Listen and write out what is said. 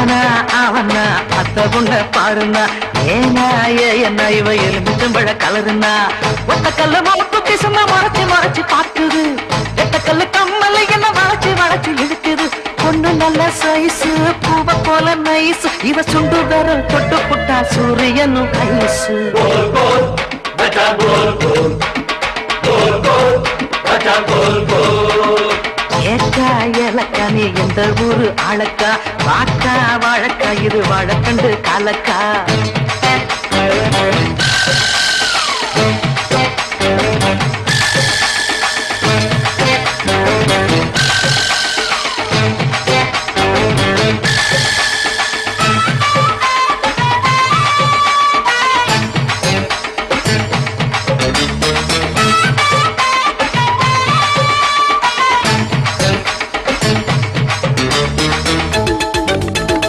அத்தனா அவனா அத்த புண்ட பாருனா ஏனா என்ன இவ எலுமிச்சம்பழ கலருனா ஒத்த கல்லு மொத்தத்தி சொன்ன மறைச்சு மறைச்சு பாக்குது எத்த கல்லு கம்மல என்ன வளைச்சு வளைச்சு இழுக்குது பொண்ணு நல்ல சைஸு பூவ போல நைஸ் இவ சுண்டு வர தொட்டு புட்டா சூரியனும் கைசு ஏக்கா ஏலக்கா நீ எந்த ஊரு ஆளக்கா வாக்கா வாழக்கா இது வாழக்கண்டு காலக்கா